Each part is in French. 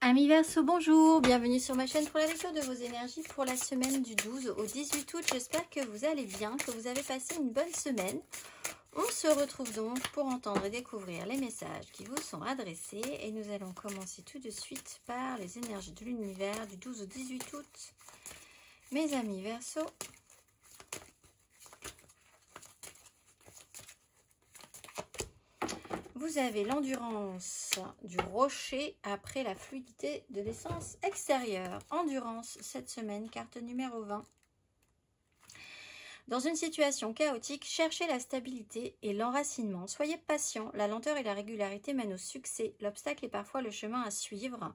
Amis Verseau, bonjour, bienvenue sur ma chaîne pour la lecture de vos énergies pour la semaine du 12 au 18 août. J'espère que vous allez bien, que vous avez passé une bonne semaine. On se retrouve donc pour entendre et découvrir les messages qui vous sont adressés. Et nous allons commencer tout de suite par les énergies de l'univers du 12 au 18 août. Mes amis Verseau, vous avez l'endurance du rocher après la fluidité de l'essence extérieure. Endurance cette semaine, carte numéro 20. Dans une situation chaotique, cherchez la stabilité et l'enracinement. Soyez patient, la lenteur et la régularité mènent au succès. L'obstacle est parfois le chemin à suivre.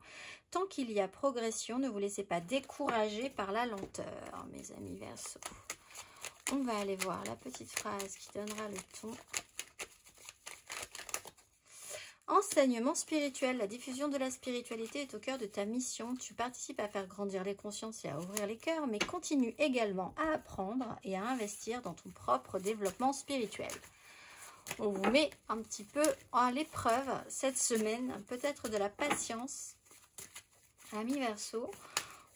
Tant qu'il y a progression, ne vous laissez pas décourager par la lenteur, mes amis Verseau. On va aller voir la petite phrase qui donnera le ton. Enseignement spirituel. La diffusion de la spiritualité est au cœur de ta mission. Tu participes à faire grandir les consciences et à ouvrir les cœurs, mais continue également à apprendre et à investir dans ton propre développement spirituel. On vous met un petit peu à l'épreuve cette semaine, peut-être de la patience. Amis Verseau,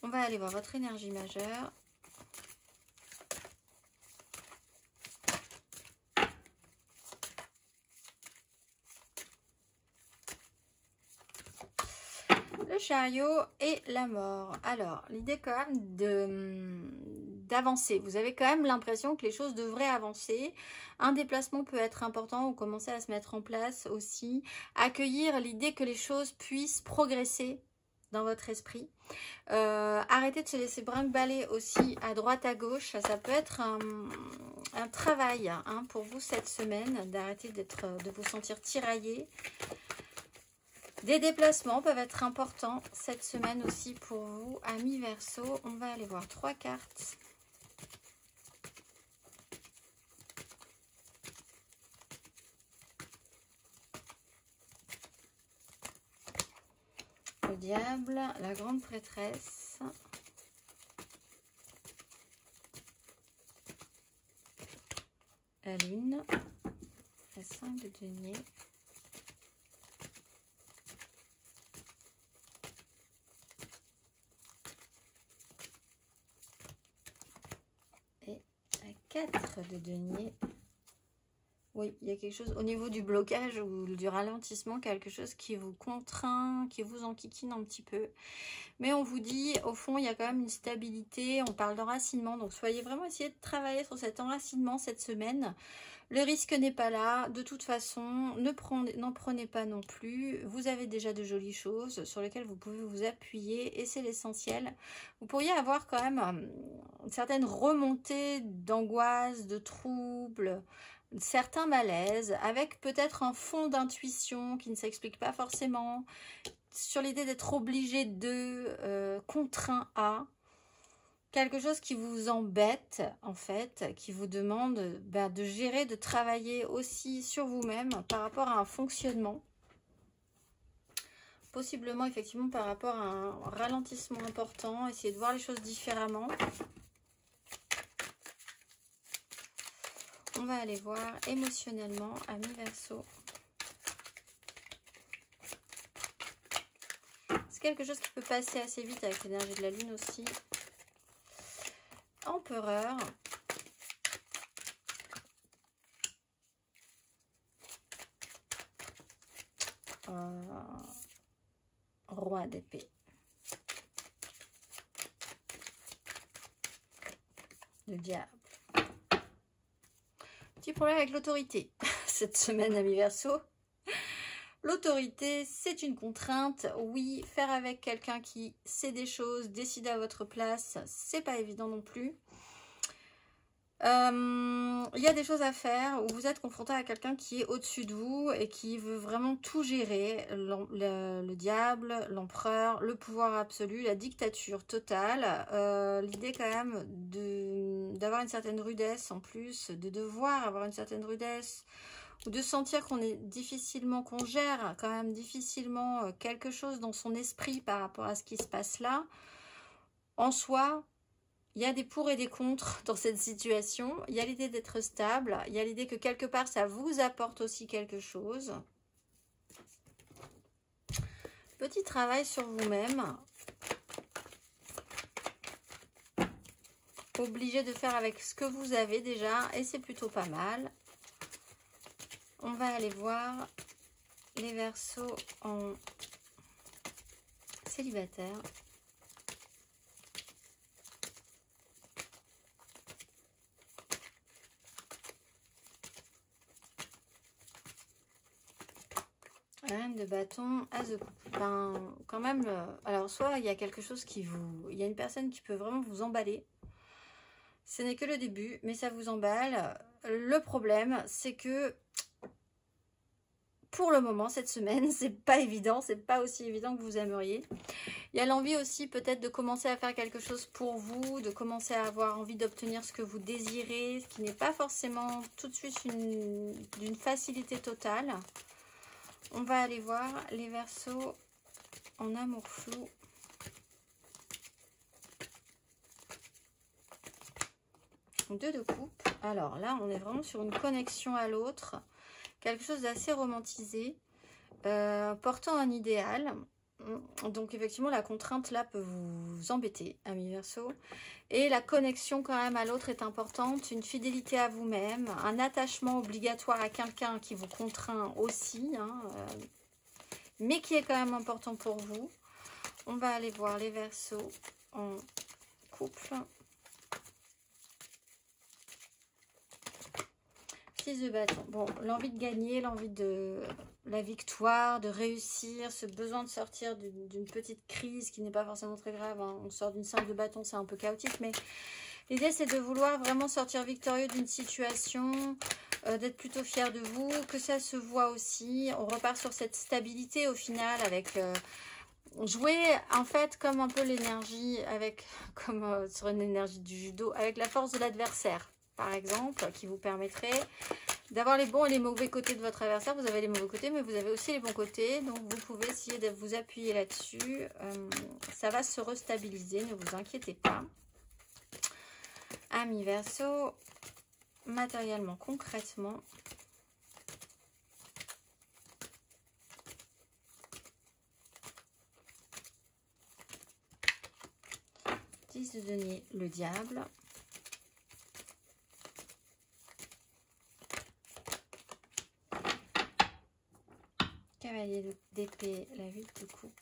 on va aller voir votre énergie majeure. Le chariot et la mort. Alors, l'idée quand même d'avancer. Vous avez quand même l'impression que les choses devraient avancer. Un déplacement peut être important ou commencer à se mettre en place aussi. Accueillir l'idée que les choses puissent progresser dans votre esprit. Arrêtez de se laisser brinque-baller aussi à droite à gauche. Ça peut être un travail pour vous cette semaine, d'arrêter de vous sentir tiraillé. Des déplacements peuvent être importants cette semaine aussi pour vous, amis Verseau. On va aller voir 3 cartes. Le diable, la grande prêtresse. La lune, la 5 de denier. Et la 4 de denier. Oui, il y a quelque chose au niveau du blocage ou du ralentissement, quelque chose qui vous contraint, qui vous enquiquine un petit peu. Mais on vous dit, au fond, il y a quand même une stabilité. On parle d'enracinement, donc soyez vraiment essayez de travailler sur cet enracinement cette semaine. Le risque n'est pas là. De toute façon, n'en prenez pas non plus. Vous avez déjà de jolies choses sur lesquelles vous pouvez vous appuyer et c'est l'essentiel. Vous pourriez avoir quand même une certaine remontée d'angoisse, de troubles, certains malaises, avec peut-être un fond d'intuition qui ne s'explique pas forcément, sur l'idée d'être obligé de, contraint à, quelque chose qui vous embête en fait, qui vous demande de gérer, de travailler aussi sur vous-même par rapport à un fonctionnement, possiblement effectivement par rapport à un ralentissement important, essayer de voir les choses différemment. On va aller voir émotionnellement, amis Verseau. C'est quelque chose qui peut passer assez vite avec l'énergie de la lune aussi. Empereur. Roi d'épée. Le diable. Petit problème avec l'autorité cette semaine, amis Verseau. L'autorité, c'est une contrainte. Oui, faire avec quelqu'un qui sait des choses, décider à votre place, c'est pas évident non plus. Il y a des choses à faire où vous êtes confronté à quelqu'un qui est au-dessus de vous et qui veut vraiment tout gérer. Le diable, l'empereur, le pouvoir absolu, la dictature totale. L'idée quand même d'avoir une certaine rudesse en plus, de devoir avoir une certaine rudesse, ou de sentir qu'on gère quand même difficilement quelque chose dans son esprit par rapport à ce qui se passe là. En soi, il y a des pour et des contre dans cette situation. Il y a l'idée d'être stable. Il y a l'idée que quelque part, ça vous apporte aussi quelque chose. Petit travail sur vous-même. Obligé de faire avec ce que vous avez déjà et c'est plutôt pas mal. On va aller voir les Verseaux en célibataire. Reine de bâton, as de coupe. Ben, quand même, alors soit il y a quelque chose qui vous... Il y a une personne qui peut vraiment vous emballer. Ce n'est que le début, mais ça vous emballe. Le problème, c'est que pour le moment, cette semaine, c'est pas évident. C'est pas aussi évident que vous aimeriez. Il y a l'envie aussi peut-être de commencer à faire quelque chose pour vous, de commencer à avoir envie d'obtenir ce que vous désirez, ce qui n'est pas forcément tout de suite d'une facilité totale. On va aller voir les Verseaux en amour flou. Deux de coupe. Alors là, on est vraiment sur une connexion à l'autre. Quelque chose d'assez romantisé, portant un idéal. Donc effectivement, la contrainte là peut vous embêter, amis Verseaux. Et la connexion quand même à l'autre est importante. Une fidélité à vous-même, un attachement obligatoire à quelqu'un qui vous contraint aussi, hein, mais qui est quand même important pour vous. On va aller voir les Verseaux en couple. 6 de bâton. Bon, l'envie de gagner, l'envie de la victoire, de réussir, ce besoin de sortir d'une petite crise qui n'est pas forcément très grave. Hein. On sort d'une 5 de bâton, c'est un peu chaotique, mais l'idée c'est de vouloir vraiment sortir victorieux d'une situation, d'être plutôt fier de vous, que ça se voit aussi. On repart sur cette stabilité au final avec... jouer en fait comme un peu l'énergie avec, comme sur une énergie du judo, avec la force de l'adversaire. Par exemple, qui vous permettrait d'avoir les bons et les mauvais côtés de votre adversaire. Vous avez les mauvais côtés, mais vous avez aussi les bons côtés. Donc, vous pouvez essayer de vous appuyer là-dessus. Ça va se restabiliser, ne vous inquiétez pas. Amis Verseaux, matériellement, concrètement. De denier, le diable. Cavalier d'épée, la 8 de coupe.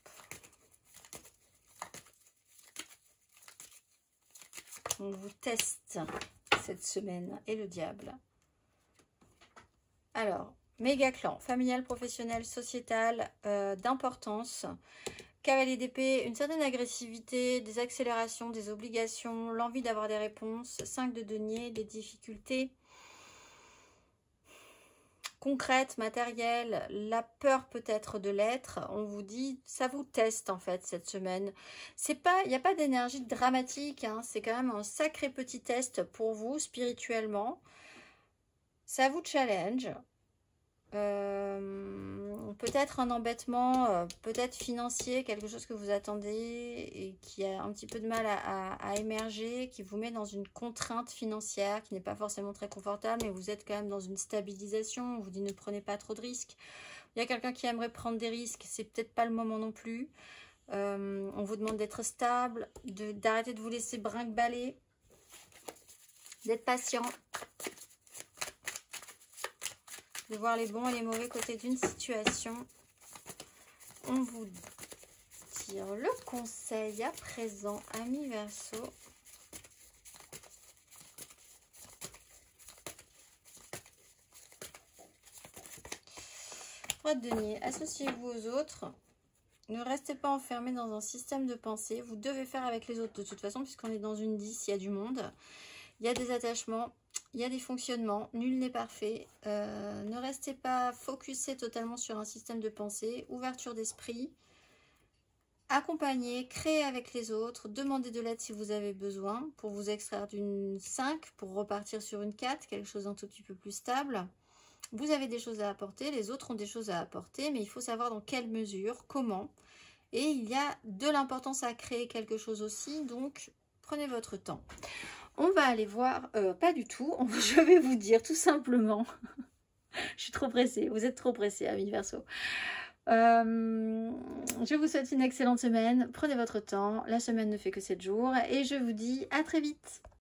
On vous teste cette semaine et le diable. Alors, méga clan, familial, professionnel, sociétal, d'importance. Cavalier d'épée, une certaine agressivité, des accélérations, des obligations, l'envie d'avoir des réponses. 5 de denier, des difficultés concrètes, matérielles, la peur peut-être de l'être. On vous dit, ça vous teste en fait cette semaine. C'est pas, il n'y a pas d'énergie dramatique, hein, c'est quand même un sacré petit test pour vous spirituellement. Ça vous challenge. Peut-être un embêtement, peut-être financier, quelque chose que vous attendez et qui a un petit peu de mal à émerger, qui vous met dans une contrainte financière qui n'est pas forcément très confortable, mais vous êtes quand même dans une stabilisation. On vous dit ne prenez pas trop de risques. Il y a quelqu'un qui aimerait prendre des risques, c'est peut-être pas le moment non plus. On vous demande d'être stable, d'arrêter de vous laisser brinque-baller, d'être patient. De voir les bons et les mauvais côtés d'une situation. On vous tire le conseil à présent, amis Verseaux. Roi de denier, associez-vous aux autres. Ne restez pas enfermé dans un système de pensée. Vous devez faire avec les autres de toute façon, puisqu'on est dans une 10, il y a du monde. Il y a des attachements. Il y a des fonctionnements, nul n'est parfait. Ne restez pas focusé totalement sur un système de pensée. Ouverture d'esprit. Accompagnez, créez avec les autres. Demandez de l'aide si vous avez besoin pour vous extraire d'une 5, pour repartir sur une 4, quelque chose d'un tout petit peu plus stable. Vous avez des choses à apporter, les autres ont des choses à apporter, mais il faut savoir dans quelle mesure, comment. Et il y a de l'importance à créer quelque chose aussi, donc prenez votre temps. On va aller voir, pas du tout, je vais vous dire tout simplement, je suis trop pressée, vous êtes trop pressés, amis Verseaux. Je vous souhaite une excellente semaine. Prenez votre temps. La semaine ne fait que 7 jours. Et je vous dis à très vite.